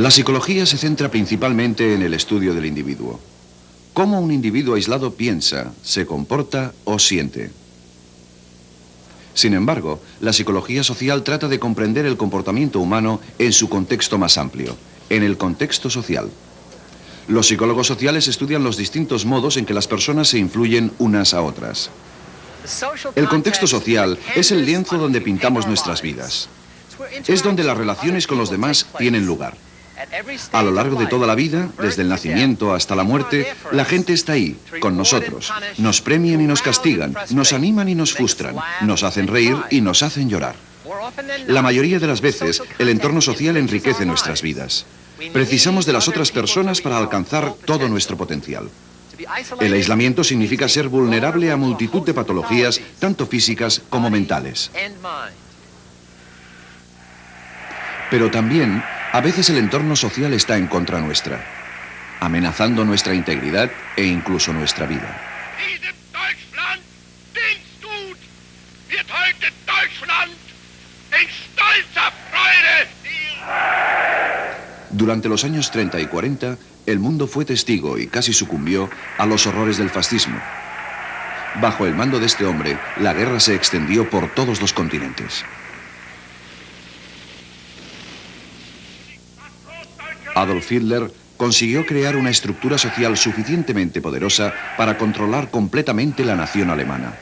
La psicología se centra principalmente en el estudio del individuo. Cómo un individuo aislado piensa, se comporta o siente. Sin embargo, la psicología social trata de comprender el comportamiento humano en su contexto más amplio, en el contexto social. Los psicólogos sociales estudian los distintos modos en que las personas se influyen unas a otras. El contexto social es el lienzo donde pintamos nuestras vidas. Es donde las relaciones con los demás tienen lugar. A lo largo de toda la vida, desde el nacimiento hasta la muerte, la gente está ahí, con nosotros. Nos premian y nos castigan, nos animan y nos frustran, nos hacen reír y nos hacen llorar. La mayoría de las veces, el entorno social enriquece nuestras vidas. Precisamos de las otras personas para alcanzar todo nuestro potencial. El aislamiento significa ser vulnerable a multitud de patologías, tanto físicas como mentales. Pero también, a veces el entorno social está en contra nuestra, amenazando nuestra integridad e incluso nuestra vida. Durante los años 30 y 40, el mundo fue testigo y casi sucumbió a los horrores del fascismo. Bajo el mando de este hombre, la guerra se extendió por todos los continentes. Adolf Hitler consiguió crear una estructura social suficientemente poderosa para controlar completamente la nación alemana.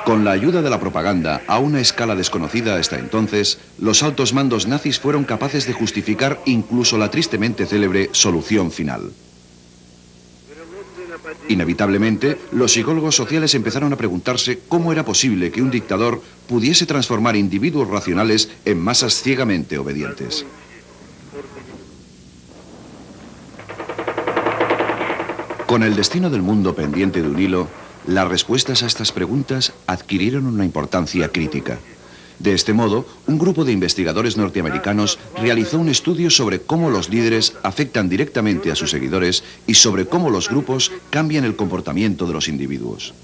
Con la ayuda de la propaganda, a una escala desconocida hasta entonces, los altos mandos nazis fueron capaces de justificar incluso la tristemente célebre solución final. Inevitablemente, los psicólogos sociales empezaron a preguntarse cómo era posible que un dictador pudiese transformar individuos racionales en masas ciegamente obedientes. Con el destino del mundo pendiente de un hilo, las respuestas a estas preguntas adquirieron una importancia crítica. De este modo, un grupo de investigadores norteamericanos realizó un estudio sobre cómo los líderes afectan directamente a sus seguidores y sobre cómo los grupos cambian el comportamiento de los individuos.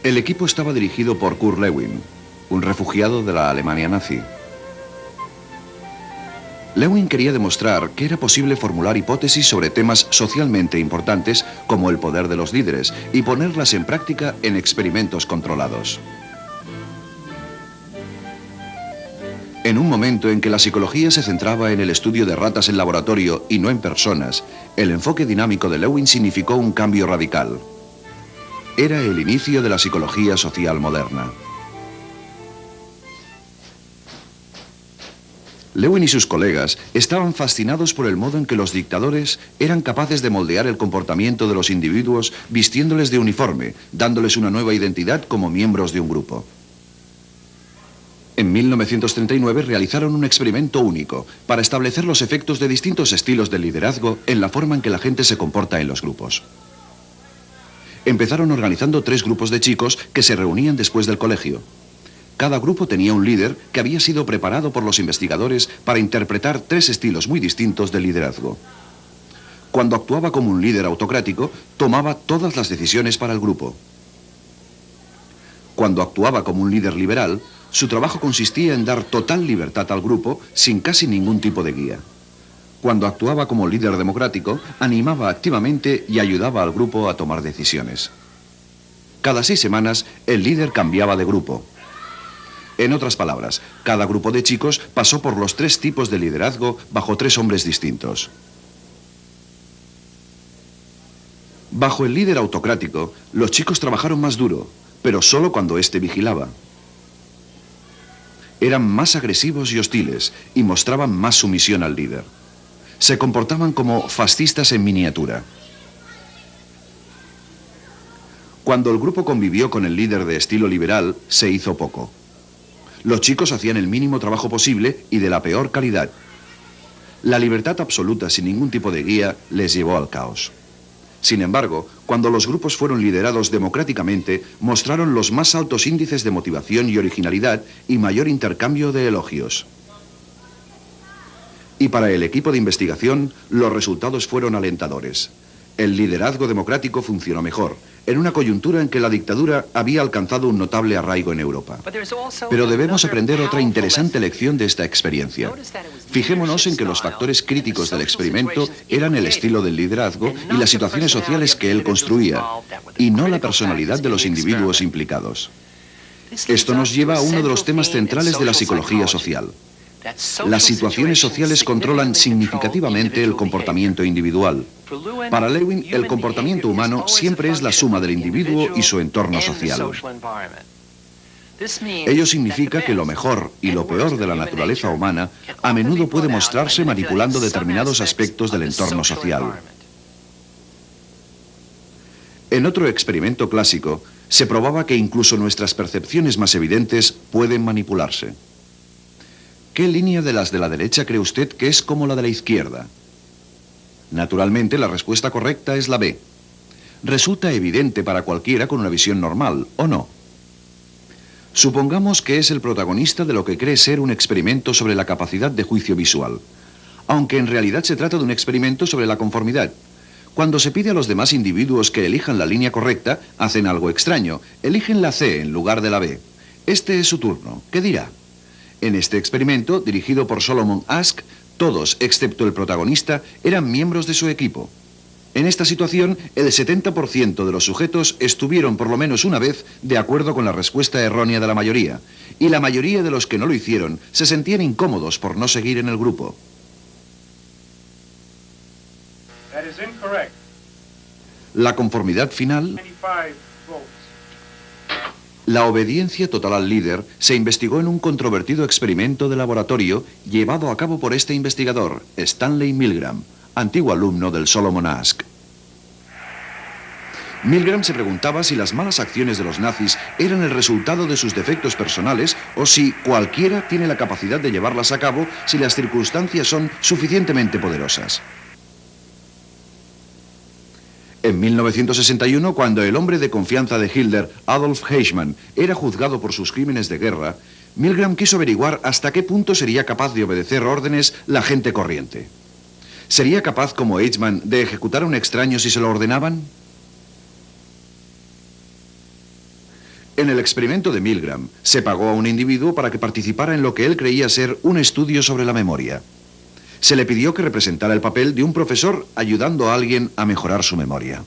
El equipo estaba dirigido por Kurt Lewin, un refugiado de la Alemania nazi. Lewin quería demostrar que era posible formular hipótesis sobre temas socialmente importantes como el poder de los líderes y ponerlas en práctica en experimentos controlados. En un momento en que la psicología se centraba en el estudio de ratas en laboratorio y no en personas, el enfoque dinámico de Lewin significó un cambio radical. Era el inicio de la psicología social moderna. Lewin y sus colegas estaban fascinados por el modo en que los dictadores eran capaces de moldear el comportamiento de los individuos vistiéndoles de uniforme, dándoles una nueva identidad como miembros de un grupo. En 1939 realizaron un experimento único para establecer los efectos de distintos estilos de liderazgo en la forma en que la gente se comporta en los grupos. Empezaron organizando 3 grupos de chicos que se reunían después del colegio. Cada grupo tenía un líder que había sido preparado por los investigadores para interpretar 3 estilos muy distintos de liderazgo. Cuando actuaba como un líder autocrático, tomaba todas las decisiones para el grupo. Cuando actuaba como un líder liberal, su trabajo consistía en dar total libertad al grupo sin casi ningún tipo de guía. Cuando actuaba como líder democrático, animaba activamente y ayudaba al grupo a tomar decisiones. Cada 6 semanas, el líder cambiaba de grupo. En otras palabras, cada grupo de chicos pasó por los 3 tipos de liderazgo bajo 3 hombres distintos. Bajo el líder autocrático, los chicos trabajaron más duro, pero solo cuando éste vigilaba. Eran más agresivos y hostiles y mostraban más sumisión al líder. Se comportaban como fascistas en miniatura. Cuando el grupo convivió con el líder de estilo liberal, se hizo poco. Los chicos hacían el mínimo trabajo posible y de la peor calidad. La libertad absoluta sin ningún tipo de guía les llevó al caos. Sin embargo, cuando los grupos fueron liderados democráticamente, mostraron los más altos índices de motivación y originalidad y mayor intercambio de elogios. Y para el equipo de investigación, los resultados fueron alentadores. El liderazgo democrático funcionó mejor, en una coyuntura en que la dictadura había alcanzado un notable arraigo en Europa. Pero debemos aprender otra interesante lección de esta experiencia. Fijémonos en que los factores críticos del experimento eran el estilo del liderazgo y las situaciones sociales que él construía, y no la personalidad de los individuos implicados. Esto nos lleva a uno de los temas centrales de la psicología social. Las situaciones sociales controlan significativamente el comportamiento individual. Para Lewin, el comportamiento humano siempre es la suma del individuo y su entorno social. Ello significa que lo mejor y lo peor de la naturaleza humana a menudo puede mostrarse manipulando determinados aspectos del entorno social. En otro experimento clásico, se probaba que incluso nuestras percepciones más evidentes pueden manipularse. ¿Qué línea de las de la derecha cree usted que es como la de la izquierda? Naturalmente, la respuesta correcta es la B. Resulta evidente para cualquiera con una visión normal, ¿o no? Supongamos que es el protagonista de lo que cree ser un experimento sobre la capacidad de juicio visual, aunque en realidad se trata de un experimento sobre la conformidad. Cuando se pide a los demás individuos que elijan la línea correcta, hacen algo extraño. Eligen la C en lugar de la B. Este es su turno. ¿Qué dirá? En este experimento, dirigido por Solomon Asch, todos, excepto el protagonista, eran miembros de su equipo. En esta situación, el 70% de los sujetos estuvieron por lo menos una vez de acuerdo con la respuesta errónea de la mayoría, y la mayoría de los que no lo hicieron se sentían incómodos por no seguir en el grupo. La conformidad final, la obediencia total al líder, se investigó en un controvertido experimento de laboratorio llevado a cabo por este investigador, Stanley Milgram, antiguo alumno del Solomon Asch. Milgram se preguntaba si las malas acciones de los nazis eran el resultado de sus defectos personales o si cualquiera tiene la capacidad de llevarlas a cabo si las circunstancias son suficientemente poderosas. En 1961, cuando el hombre de confianza de Hitler, Adolf Eichmann, era juzgado por sus crímenes de guerra, Milgram quiso averiguar hasta qué punto sería capaz de obedecer órdenes la gente corriente. ¿Sería capaz, como Eichmann, de ejecutar a un extraño si se lo ordenaban? En el experimento de Milgram, se pagó a un individuo para que participara en lo que él creía ser un estudio sobre la memoria. Se le pidió que representara el papel de un profesor ayudando a alguien a mejorar su memoria.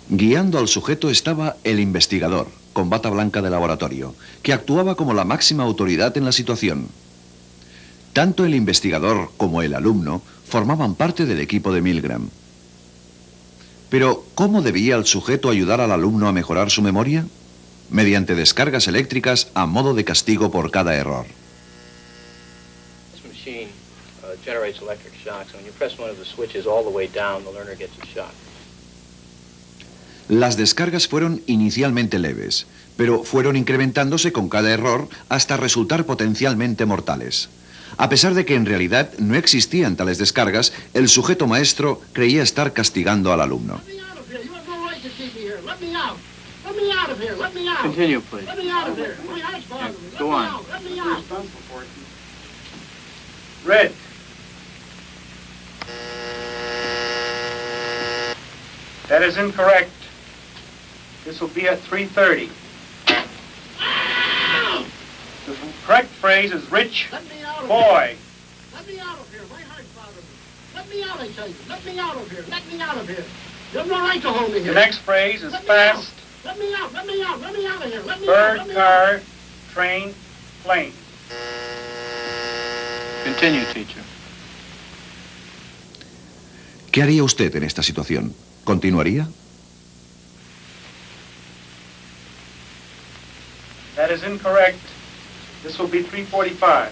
Guiando al sujeto estaba el investigador, con bata blanca de laboratorio, que actuaba como la máxima autoridad en la situación. Tanto el investigador como el alumno formaban parte del equipo de Milgram. Pero, ¿cómo debía el sujeto ayudar al alumno a mejorar su memoria? Mediante descargas eléctricas a modo de castigo por cada error. Las descargas fueron inicialmente leves, pero fueron incrementándose con cada error hasta resultar potencialmente mortales. A pesar de que en realidad no existían tales descargas, el sujeto maestro creía estar castigando al alumno. Continue, please. Go on. Red. That is incorrect. This will be at 3:30. The correct phrase is rich boy. Let me out of here. My heart's bothering me. Let me out, I tell you. Let me out of here. Let me out of here. You have no right to hold me here. The next phrase is fast. Let me out. Let me out. Let me out of here. Let me Bird, out. car, train, plane. Continue, teacher. ¿Qué haría usted en esta situación? ¿Continuaría? That is incorrect. This will be 3:45.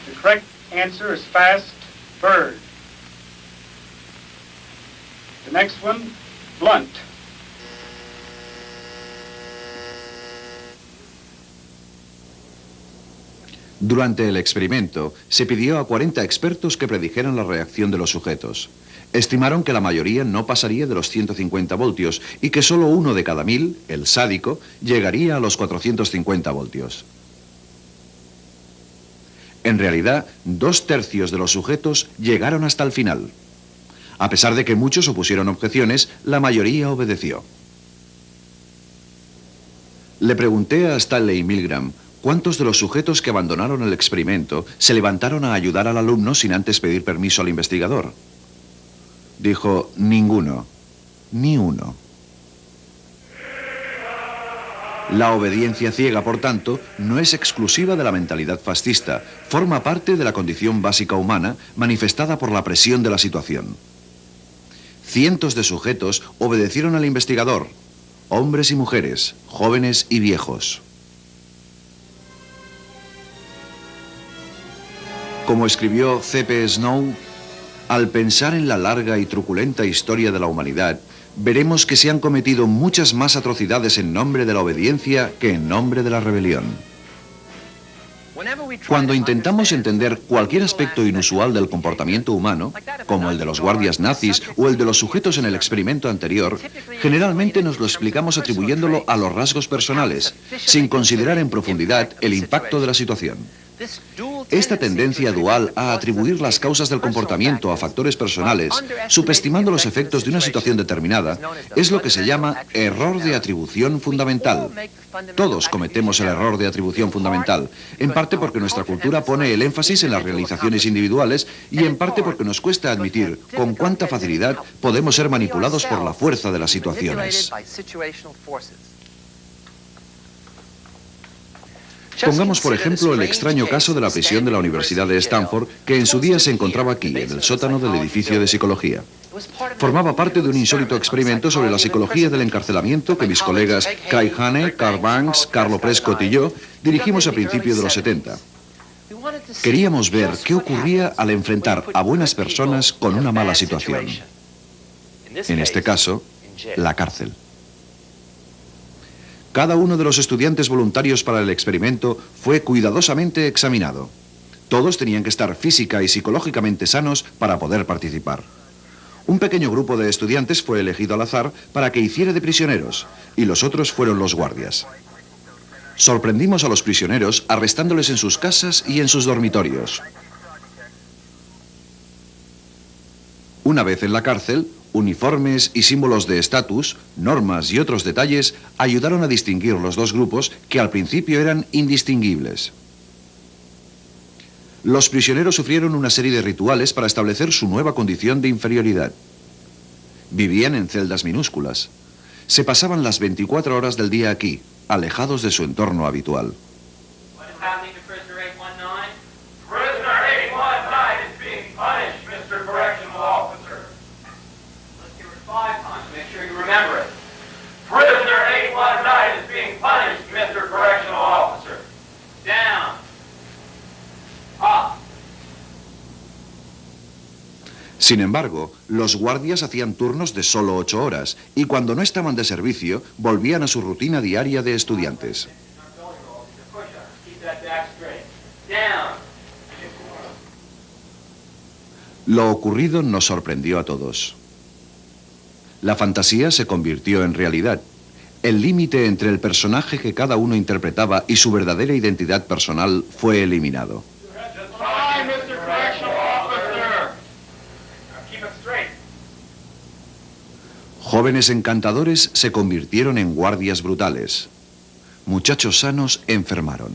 The correct answer is fast, bird. The next one, blunt. Durante el experimento, se pidió a 40 expertos que predijeran la reacción de los sujetos. Estimaron que la mayoría no pasaría de los 150 voltios y que solo uno de cada 1000, el sádico, llegaría a los 450 voltios. En realidad, 2/3 de los sujetos llegaron hasta el final. A pesar de que muchos opusieron objeciones, la mayoría obedeció. Le pregunté a Stanley Milgram cuántos de los sujetos que abandonaron el experimento se levantaron a ayudar al alumno sin antes pedir permiso al investigador. Dijo, ninguno, ni uno. La obediencia ciega, por tanto, no es exclusiva de la mentalidad fascista, forma parte de la condición básica humana manifestada por la presión de la situación. Cientos de sujetos obedecieron al investigador, hombres y mujeres, jóvenes y viejos. Como escribió C.P. Snow, al pensar en la larga y truculenta historia de la humanidad, veremos que se han cometido muchas más atrocidades en nombre de la obediencia que en nombre de la rebelión. Cuando intentamos entender cualquier aspecto inusual del comportamiento humano, como el de los guardias nazis o el de los sujetos en el experimento anterior, generalmente nos lo explicamos atribuyéndolo a los rasgos personales, sin considerar en profundidad el impacto de la situación. Esta tendencia dual a atribuir las causas del comportamiento a factores personales, subestimando los efectos de una situación determinada, es lo que se llama error de atribución fundamental. Todos cometemos el error de atribución fundamental, en parte porque nuestra cultura pone el énfasis en las realizaciones individuales y en parte porque nos cuesta admitir con cuánta facilidad podemos ser manipulados por la fuerza de las situaciones. Pongamos, por ejemplo, el extraño caso de la prisión de la Universidad de Stanford, que en su día se encontraba aquí, en el sótano del edificio de psicología. Formaba parte de un insólito experimento sobre la psicología del encarcelamiento que mis colegas Kai Hane, Carl Banks, Carlo Prescott y yo dirigimos a principios de los 70. Queríamos ver qué ocurría al enfrentar a buenas personas con una mala situación. En este caso, la cárcel. Cada uno de los estudiantes voluntarios para el experimento fue cuidadosamente examinado. Todos tenían que estar física y psicológicamente sanos para poder participar. Un pequeño grupo de estudiantes fue elegido al azar para que hiciera de prisioneros, y los otros fueron los guardias. Sorprendimos a los prisioneros arrestándoles en sus casas y en sus dormitorios. Una vez en la cárcel, uniformes y símbolos de estatus, normas y otros detalles ayudaron a distinguir los dos grupos que al principio eran indistinguibles. Los prisioneros sufrieron una serie de rituales para establecer su nueva condición de inferioridad. Vivían en celdas minúsculas. Se pasaban las 24 horas del día aquí, alejados de su entorno habitual. Sin embargo, los guardias hacían turnos de solo 8 horas y cuando no estaban de servicio, volvían a su rutina diaria de estudiantes. Lo ocurrido nos sorprendió a todos. La fantasía se convirtió en realidad. El límite entre el personaje que cada uno interpretaba y su verdadera identidad personal fue eliminado. Jóvenes encantadores se convirtieron en guardias brutales. Muchachos sanos enfermaron.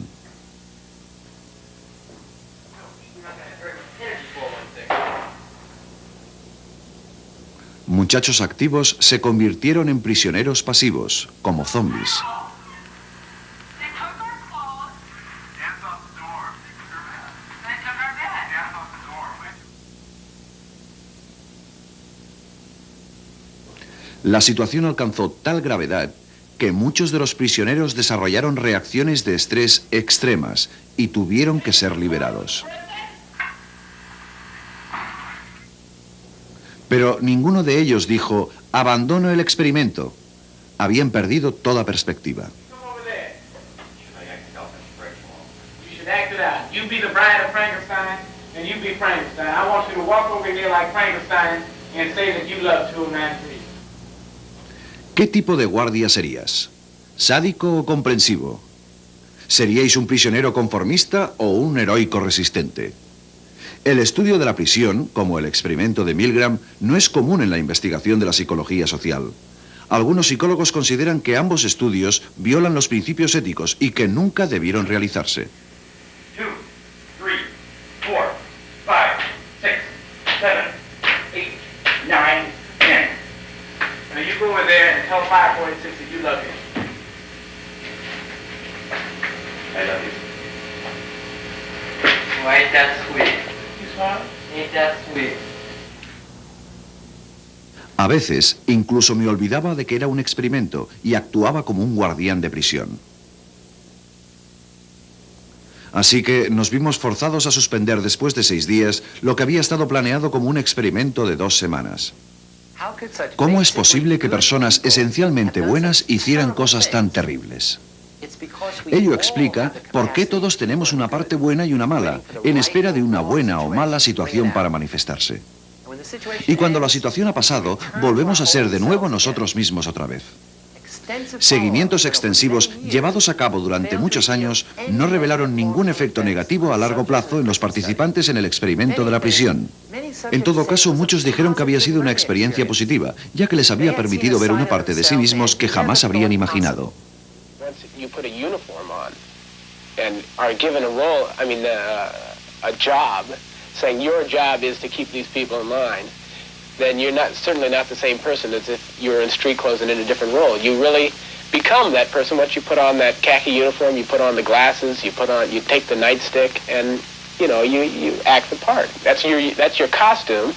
Muchachos activos se convirtieron en prisioneros pasivos, como zombies. La situación alcanzó tal gravedad que muchos de los prisioneros desarrollaron reacciones de estrés extremas y tuvieron que ser liberados. Pero ninguno de ellos dijo, abandono el experimento. Habían perdido toda perspectiva. ¿Qué tipo de guardia serías? ¿Sádico o comprensivo? ¿Seríais un prisionero conformista o un heroico resistente? El estudio de la prisión, como el experimento de Milgram, no es común en la investigación de la psicología social. Algunos psicólogos consideran que ambos estudios violan los principios éticos y que nunca debieron realizarse. 2, 3, 4, 5, 6, 7, 8, 9, 10. Now you go over there and tell 546 that you love him. I love you. Well, ain't that sweet? You smile? Ain't that sweet? A veces, incluso me olvidaba de que era un experimento y actuaba como un guardián de prisión. Así que nos vimos forzados a suspender después de 6 días lo que había estado planeado como un experimento de 2 semanas. ¿Cómo es posible que personas esencialmente buenas hicieran cosas tan terribles? Ello explica por qué todos tenemos una parte buena y una mala, en espera de una buena o mala situación para manifestarse. Y cuando la situación ha pasado, volvemos a ser de nuevo nosotros mismos otra vez. Seguimientos extensivos llevados a cabo durante muchos años no revelaron ningún efecto negativo a largo plazo en los participantes en el experimento de la prisión. En todo caso, muchos dijeron que había sido una experiencia positiva, ya que les había permitido ver una parte de sí mismos que jamás habrían imaginado. You put a uniform on and are given a role, a job, saying your job is to keep these people in line, then you're certainly not the same person as if you were in street clothes and in a different role. You really become that person once you put on that khaki uniform, you put on the glasses, you take the nightstick, and you act the part. That's your costume,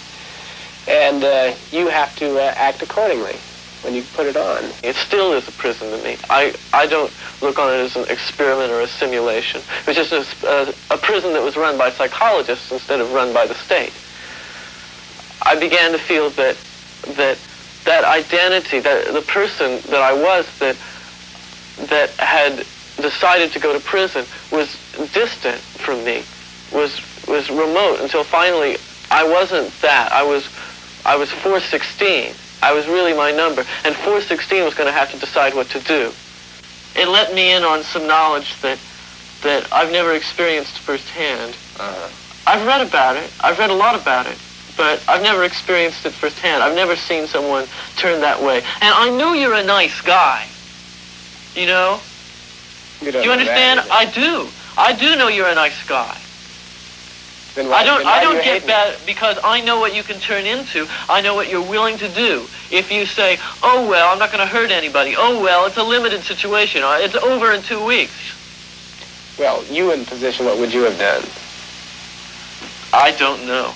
and you have to act accordingly when you put it on. It still is a prison to me. I don't look on it as an experiment or a simulation. It was just a prison that was run by psychologists instead of run by the state. I began to feel that identity, that the person that I was that had decided to go to prison was distant from me, was remote, until finally I wasn't that. I was 416. I was really my number, and 416 was going to have to decide what to do. It let me in on some knowledge that I've never experienced firsthand. I've read about it. I've read a lot about it, but I've never experienced it firsthand. I've never seen someone turn that way. And I know you're a nice guy. You know? Do you understand? I do. I do know you're a nice guy. I don't get bad because I know what you can turn into. I know what you're willing to do. If you say, oh, well, I'm not going to hurt anybody. Oh, well, it's a limited situation. It's over in 2 weeks. Well, you in position, what would you have done? I don't know.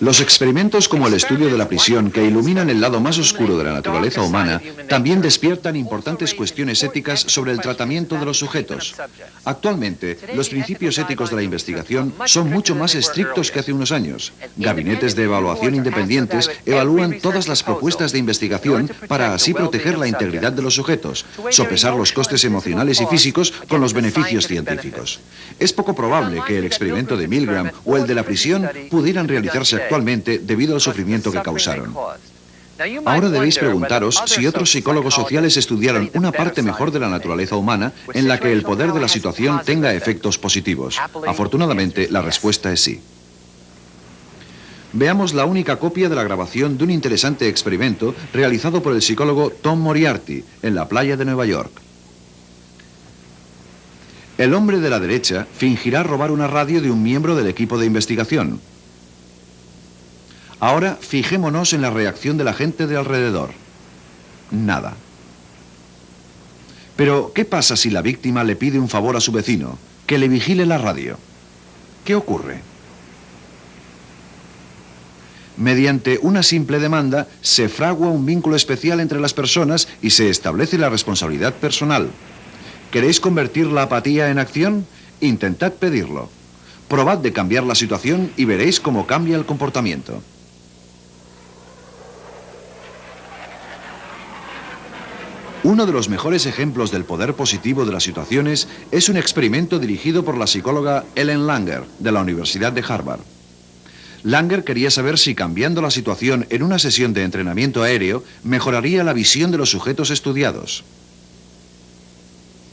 Los experimentos como el estudio de la prisión, que iluminan el lado más oscuro de la naturaleza humana, también despiertan importantes cuestiones éticas sobre el tratamiento de los sujetos. Actualmente, los principios éticos de la investigación son mucho más estrictos que hace unos años. Gabinetes de evaluación independientes evalúan todas las propuestas de investigación para así proteger la integridad de los sujetos, sopesar los costes emocionales y físicos con los beneficios científicos. Es poco probable que el experimento de Milgram o el de la prisión pudieran realizarse actualmente debido al sufrimiento que causaron. Ahora debéis preguntaros si otros psicólogos sociales estudiaron una parte mejor de la naturaleza humana en la que el poder de la situación tenga efectos positivos. Afortunadamente, la respuesta es sí. Veamos la única copia de la grabación de un interesante experimento realizado por el psicólogo Tom Moriarty en la playa de Nueva York. El hombre de la derecha fingirá robar una radio de un miembro del equipo de investigación. Ahora fijémonos en la reacción de la gente de alrededor. Nada. Pero, ¿qué pasa si la víctima le pide un favor a su vecino? Que le vigile la radio. ¿Qué ocurre? Mediante una simple demanda, se fragua un vínculo especial entre las personas y se establece la responsabilidad personal. ¿Queréis convertir la apatía en acción? Intentad pedirlo. Probad de cambiar la situación y veréis cómo cambia el comportamiento. Uno de los mejores ejemplos del poder positivo de las situaciones es un experimento dirigido por la psicóloga Ellen Langer, de la Universidad de Harvard. Langer quería saber si cambiando la situación en una sesión de entrenamiento aéreo mejoraría la visión de los sujetos estudiados.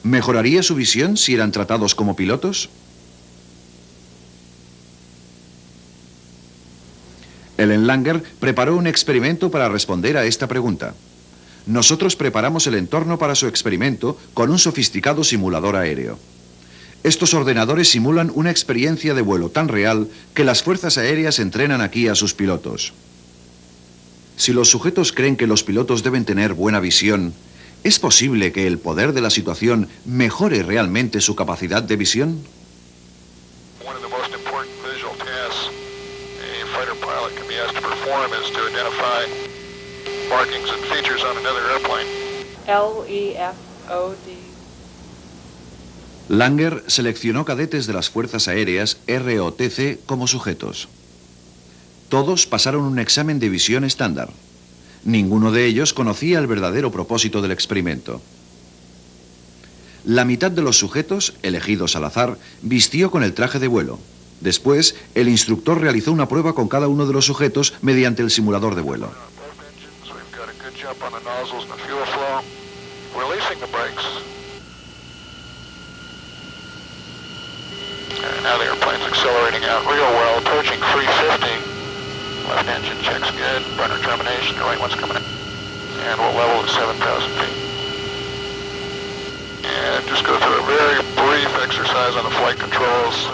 ¿Mejoraría su visión si eran tratados como pilotos? Ellen Langer preparó un experimento para responder a esta pregunta. Nosotros preparamos el entorno para su experimento con un sofisticado simulador aéreo. Estos ordenadores simulan una experiencia de vuelo tan real que las fuerzas aéreas entrenan aquí a sus pilotos. Si los sujetos creen que los pilotos deben tener buena visión, ¿es posible que el poder de la situación mejore realmente su capacidad de visión? One of the most important visual tasks a fighter pilot can be asked to perform is to identify markings and features on another airplane. LEFOD. Langer seleccionó cadetes de las Fuerzas Aéreas ROTC como sujetos. Todos pasaron un examen de visión estándar. Ninguno de ellos conocía el verdadero propósito del experimento. La mitad de los sujetos, elegidos al azar, vistió con el traje de vuelo. Después, el instructor realizó una prueba con cada uno de los sujetos mediante el simulador de vuelo. Now the airplane's accelerating out real well, approaching 350. Left engine checks good, burner termination, the right one's coming in. And we'll level to 7,000 feet. And just go through a very brief exercise on the flight controls.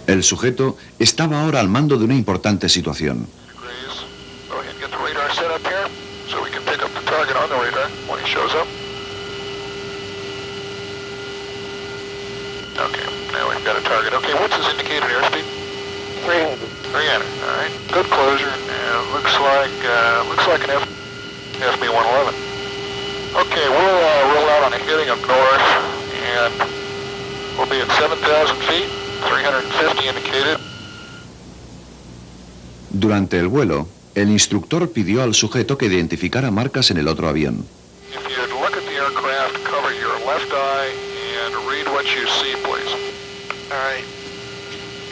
El sujeto estaba ahora al mando de una importante situación. Go ahead and get the radar set up here, so we can pick up the target on the radar when he shows up. Okay, now we've got a target. Okay, what's his indicated airspeed? 300. 300, all right. Good closure. Looks like an FB-111. Okay, we'll roll out on a heading of north, and we'll be at 7,000 feet, 350 indicated. Durante el vuelo, el instructor pidió al sujeto que identificara marcas en el otro avión. If you'd look at the aircraft, cover your left eye, and read what you see, please. All right.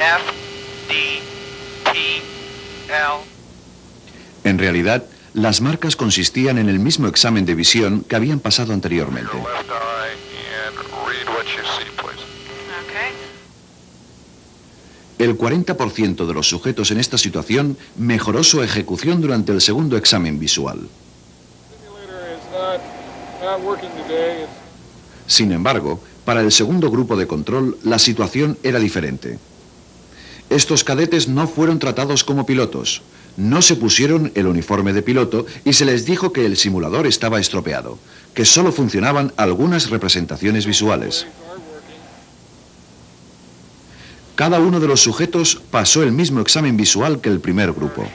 F, D, T, L. En realidad, las marcas consistían en el mismo examen de visión que habían pasado anteriormente. Your left eye, and read what you see, please. Okay. El 40% de los sujetos en esta situación mejoró su ejecución durante el segundo examen visual. Sin embargo, para el segundo grupo de control, la situación era diferente. Estos cadetes no fueron tratados como pilotos, no se pusieron el uniforme de piloto y se les dijo que el simulador estaba estropeado, que solo funcionaban algunas representaciones visuales. Cada uno de los sujetos pasó el mismo examen visual que el primer grupo.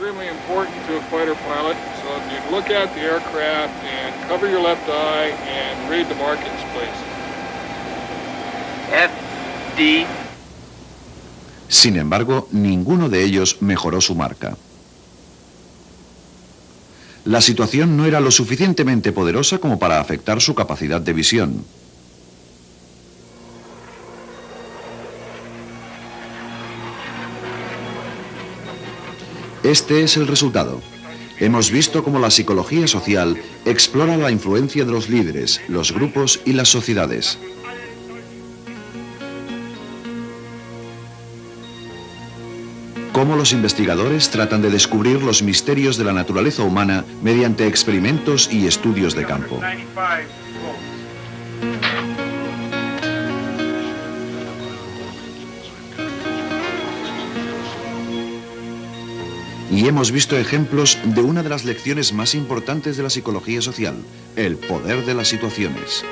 F, D. Sin embargo, ninguno de ellos mejoró su marca. La situación no era lo suficientemente poderosa como para afectar su capacidad de visión. Este es el resultado. Hemos visto cómo la psicología social explora la influencia de los líderes, los grupos y las sociedades. Cómo los investigadores tratan de descubrir los misterios de la naturaleza humana mediante experimentos y estudios de campo. Y hemos visto ejemplos de una de las lecciones más importantes de la psicología social, el poder de las situaciones.